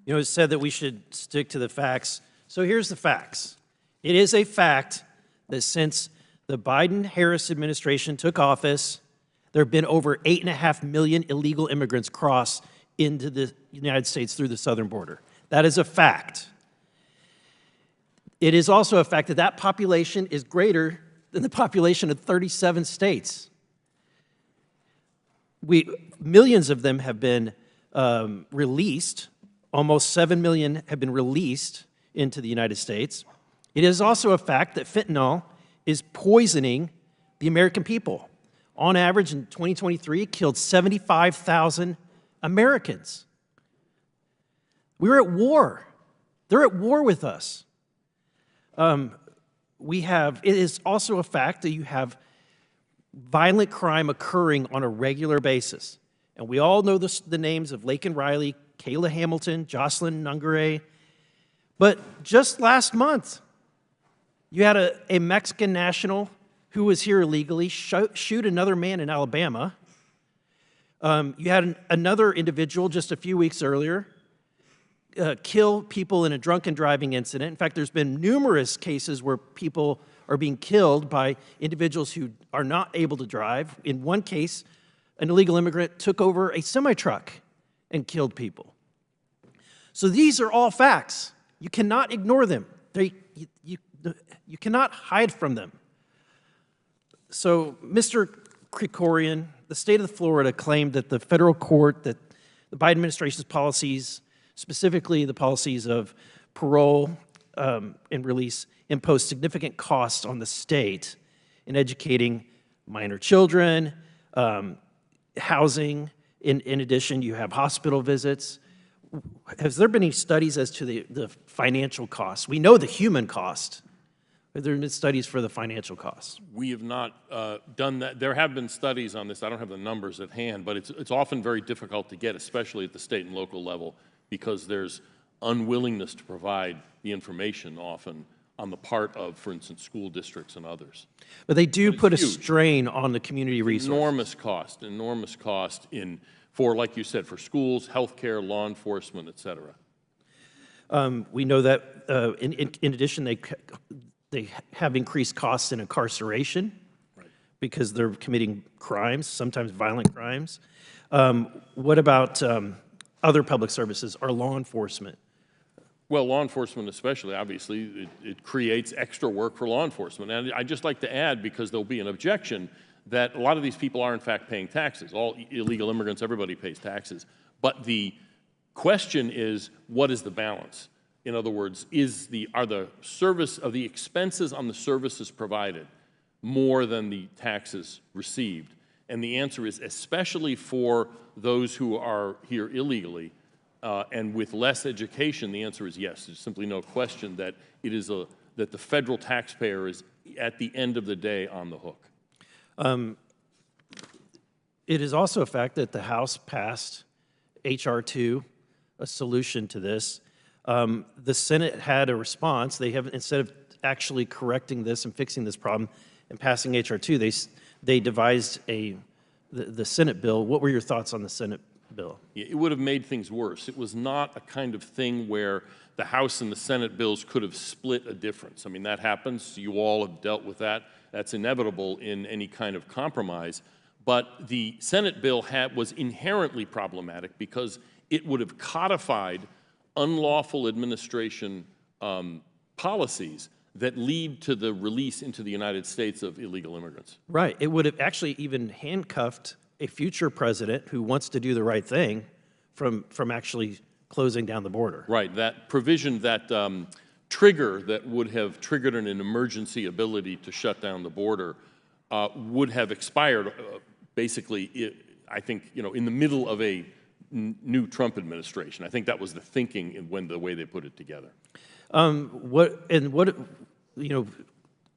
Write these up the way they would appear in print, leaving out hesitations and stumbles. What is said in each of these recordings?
You know, it's said that we should stick to the facts. So here's the facts. It is a fact that since the Biden-Harris administration took office, there have been over 8.5 million illegal immigrants cross into the United States through the southern border. That is a fact. It is also a fact that that population is greater than the population of 37 states. Millions of them have been released. Almost 7 million have been released into the United States. It is also a fact that fentanyl is poisoning the American people. On average, in 2023, it killed 75,000 Americans. We're at war. They're at war with us. It is also a fact that you have violent crime occurring on a regular basis. And we all know the names of Laken Riley, Kayla Hamilton, Jocelyn Nungare. But just last month, you had a Mexican national who was here illegally shoot another man in Alabama. You had another individual just a few weeks earlier kill people in a drunken driving incident. In fact, there's been numerous cases where people are being killed by individuals who are not able to drive. In one case, an illegal immigrant took over a semi-truck and killed people. So these are all facts. You cannot ignore them. You cannot hide from them. So Mr. Krikorian, the state of Florida claimed that the federal court, that the Biden administration's policies, specifically the policies of parole and release, impose significant costs on the state in educating minor children, housing. In addition, you have hospital visits. Has there been any studies as to the financial costs? We know the human cost. Have there been studies for the financial costs? We have not done that. There have been studies on this. I don't have the numbers at hand, but it's often very difficult to get, especially at the state and local level, because there's unwillingness to provide the information often on the part of, for instance, school districts and others. But they do put a strain on the community resources. Enormous cost for, like you said, for schools, healthcare, law enforcement, et cetera. We know that, in addition, they have increased costs in incarceration, right, because they're committing crimes, sometimes violent crimes. What about other public services or law enforcement? Well, law enforcement especially, obviously, it creates extra work for law enforcement. And I'd just like to add, because there'll be an objection, that a lot of these people are in fact paying taxes. All illegal immigrants, everybody pays taxes. But the question is, what is the balance? In other words, are the expenses on the services provided more than the taxes received? And the answer is, especially for those who are here illegally and with less education, the answer is yes. There's simply no question that that the federal taxpayer is, at the end of the day, on the hook. It is also a fact that the House passed H.R. 2, a solution to this. The Senate had a response. They have, instead of actually correcting this and fixing this problem and passing H.R. 2, they devised the Senate bill. What were your thoughts on the Senate bill? It would have made things worse. It was not a kind of thing where the House and the Senate bills could have split a difference. I mean, that happens. You all have dealt with that. That's inevitable in any kind of compromise. But the Senate bill was inherently problematic because it would have codified unlawful administration policies that lead to the release into the United States of illegal immigrants. Right. It would have actually even handcuffed a future president who wants to do the right thing from actually closing down the border. Right. That provision, that trigger that would have triggered an emergency ability to shut down the border would have expired basically, I think, in the middle of a new Trump administration. I think that was the thinking in the way they put it together.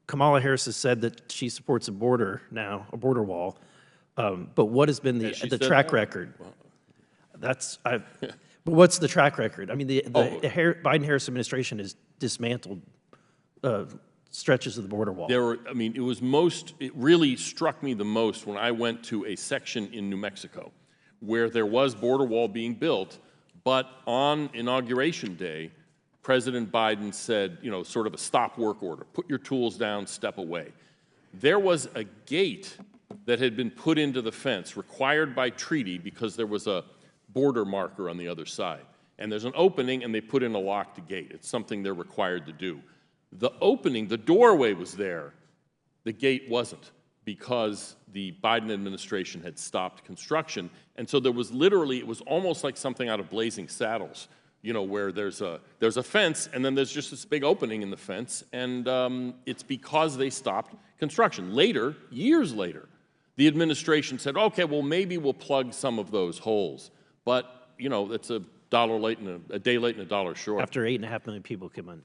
Kamala Harris has said that she supports a border now, a border wall. But what has been the track record? Well, but what's the track record? I mean, the Biden-Harris administration has dismantled stretches of the border wall. It really struck me the most when I went to a section in New Mexico where there was border wall being built, But on Inauguration Day, President Biden said, you know, sort of a stop work order, put your tools down, step away. There was a gate that had been put into the fence, required by treaty because there was a border marker on the other side. And there's an opening, and they put in a locked gate. It's something they're required to do. The opening, the doorway was there. The gate wasn't, because the Biden administration had stopped construction. And so there was literally, it was almost like something out of Blazing Saddles, you know, where there's a fence, and then there's just this big opening in the fence, and it's because they stopped construction. Later, years later, the administration said, okay, well, maybe we'll plug some of those holes. But, you know, it's a day late and a dollar short. After 8.5 million people come on.